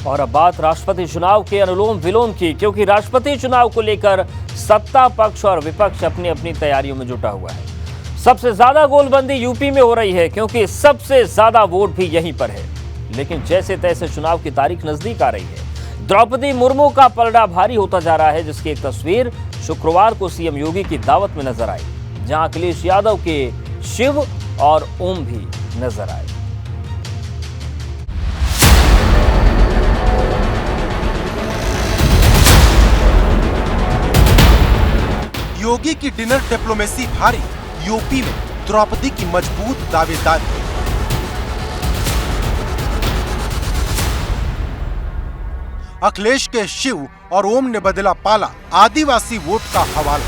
और अब बात राष्ट्रपति चुनाव के अनुलोम विलोम की, क्योंकि राष्ट्रपति चुनाव को लेकर सत्ता पक्ष और विपक्ष अपनी अपनी तैयारियों में जुटा हुआ है। सबसे ज्यादा गोलबंदी यूपी में हो रही है, क्योंकि सबसे ज्यादा वोट भी यहीं पर है। लेकिन जैसे तैसे चुनाव की तारीख नजदीक आ रही है, द्रौपदी मुर्मू का पलड़ा भारी होता जा रहा है, जिसकी एक तस्वीर शुक्रवार को सीएम योगी की दावत में नजर आई, जहां अखिलेश यादव के शिव और ओम भी नजर आए। योगी की डिनर डिप्लोमेसी भारी, यूपी में द्रौपदी की मजबूत दावेदारी। अखिलेश के शिव और ओम ने बदला पाला, आदिवासी वोट का हवाला।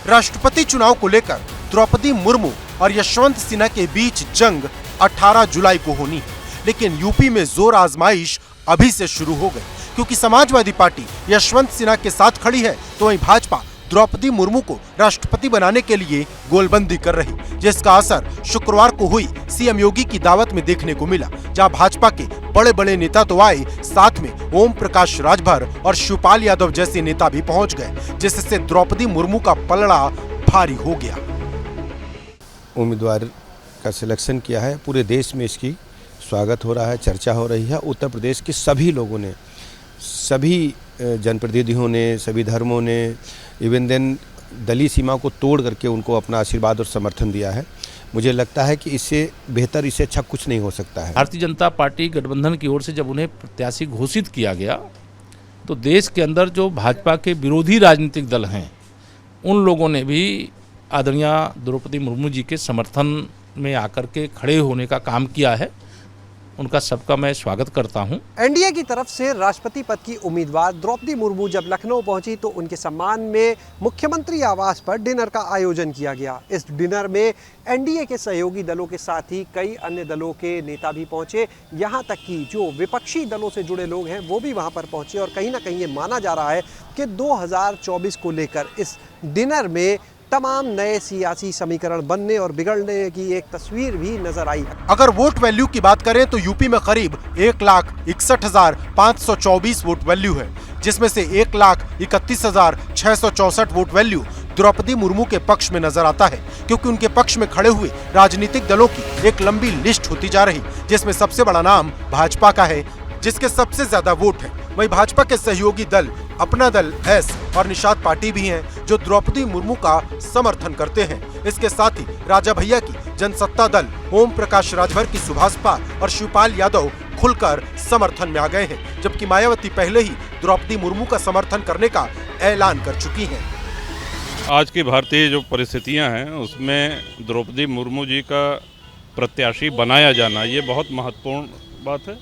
राष्ट्रपति चुनाव को लेकर द्रौपदी मुर्मू और यशवंत सिन्हा के बीच जंग 18 जुलाई को होनी है, लेकिन यूपी में जोर आजमाइश अभी से शुरू हो गई, क्योंकि समाजवादी पार्टी यशवंत सिन्हा के साथ खड़ी है, तो वहीं भाजपा द्रौपदी मुर्मू को राष्ट्रपति बनाने के लिए गोलबंदी कर रही, जिसका असर शुक्रवार को हुई सीएम योगी की दावत में देखने को मिला, जहां भाजपा के बड़े बड़े नेता तो आए, साथ में ओम प्रकाश राजभर और शिवपाल यादव जैसे नेता भी पहुंच गए, जिससे द्रौपदी मुर्मू का पलड़ा भारी हो गया। उम्मीदवार का सिलेक्शन किया है, पूरे देश में इसकी स्वागत हो रहा है, चर्चा हो रही है। उत्तर प्रदेश के सभी लोगों ने, सभी जनप्रतिनिधियों ने, सभी धर्मों ने, इवन देन दलीय सीमा को तोड़ करके उनको अपना आशीर्वाद और समर्थन दिया है। मुझे लगता है कि इससे बेहतर, इससे अच्छा कुछ नहीं हो सकता है। भारतीय जनता पार्टी गठबंधन की ओर से जब उन्हें प्रत्याशी घोषित किया गया, तो देश के अंदर जो भाजपा के विरोधी राजनीतिक दल हैं, उन लोगों ने भी आदरणीय द्रौपदी मुर्मू जी के समर्थन में आकर के खड़े होने का काम किया है। उनका सबका मैं स्वागत करता हूं। एनडीए की तरफ से राष्ट्रपति पद की उम्मीदवार द्रौपदी मुर्मू जब लखनऊ पहुंची, तो उनके सम्मान में मुख्यमंत्री आवास पर डिनर का आयोजन किया गया। इस डिनर में एनडीए के सहयोगी दलों के साथ ही कई अन्य दलों के नेता भी पहुंचे, यहां तक कि जो विपक्षी दलों से जुड़े लोग हैं वो भी वहां पर पहुंचे। और कहीं ना कहीं ये माना जा रहा है कि 2024 को लेकर इस डिनर में तमाम नए सियासी समीकरण बनने और बिगड़ने की एक तस्वीर भी नजर आई। अगर वोट वैल्यू की बात करें तो यूपी में करीब 1,61,524 वोट वैल्यू है, जिसमें से 1,31,664 वोट वैल्यू द्रौपदी मुर्मू के पक्ष में नजर आता है, क्योंकि उनके पक्ष में खड़े हुए राजनीतिक दलों की एक लंबी लिस्ट होती जा रही, जिसमें सबसे बड़ा नाम भाजपा का है, जिसके सबसे ज्यादा वोट है। वहीं भाजपा के सहयोगी दल अपना दल एस और निषाद पार्टी भी हैं, जो द्रौपदी मुर्मू का समर्थन करते हैं। इसके साथ ही राजा भैया की जनसत्ता दल, ओम प्रकाश राजभर की सुभाषपा और शिवपाल यादव खुलकर समर्थन में आ गए हैं, जबकि मायावती पहले ही द्रौपदी मुर्मू का समर्थन करने का ऐलान कर चुकी हैं। आज की भारतीय जो परिस्थितियां हैं, उसमें द्रौपदी मुर्मू जी का प्रत्याशी बनाया जाना ये बहुत महत्वपूर्ण बात है,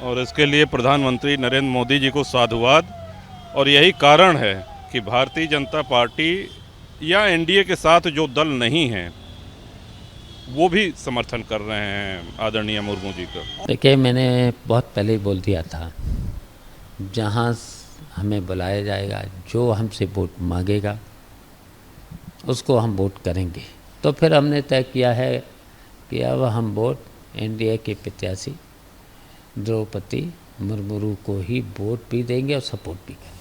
और इसके लिए प्रधानमंत्री नरेंद्र मोदी जी को साधुवाद। और यही कारण है कि भारतीय जनता पार्टी या एनडीए के साथ जो दल नहीं हैं, वो भी समर्थन कर रहे हैं आदरणीय मुर्मू जी का। देखिए, मैंने बहुत पहले ही बोल दिया था, जहाँ हमें बुलाया जाएगा, जो हमसे वोट मांगेगा उसको हम वोट करेंगे। तो फिर हमने तय किया है कि अब हम वोट एनडीए के प्रत्याशी द्रौपदी मुर्मू को ही वोट भी देंगे और सपोर्ट भी करेंगे।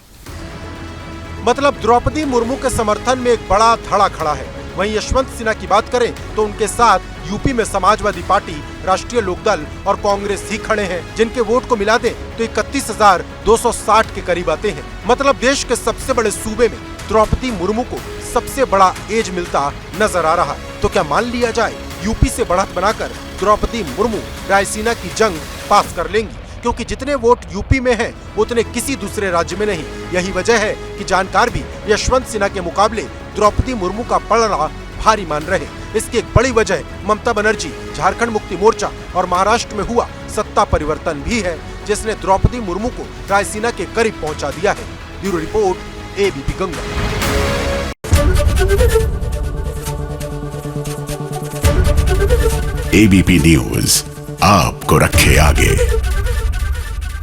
मतलब द्रौपदी मुर्मू के समर्थन में एक बड़ा धड़ा खड़ा है। वहीं यशवंत सिन्हा की बात करें तो उनके साथ यूपी में समाजवादी पार्टी, राष्ट्रीय लोकदल और कांग्रेस ही खड़े हैं, जिनके वोट को मिला दें तो 31,260 के करीब आते हैं। मतलब देश के सबसे बड़े सूबे में द्रौपदी मुर्मू को सबसे बड़ा एज मिलता नजर आ रहा है। तो क्या मान लिया जाए यूपी से बढ़त बनाकर द्रौपदी मुर्मू रायसीना की जंग पास कर लेंगी, क्योंकि जितने वोट यूपी में हैं, उतने किसी दूसरे राज्य में नहीं। यही वजह है कि जानकार भी यशवंत सिन्हा के मुकाबले द्रौपदी मुर्मू का पलड़ा भारी मान रहे। इसकी एक बड़ी वजह ममता बनर्जी, झारखंड मुक्ति मोर्चा और महाराष्ट्र में हुआ सत्ता परिवर्तन भी है, जिसने द्रौपदी मुर्मू को रायसीना के करीब पहुंचा दिया है। Bureau report, ABP Ganga. ABP news आपको रखे आगे।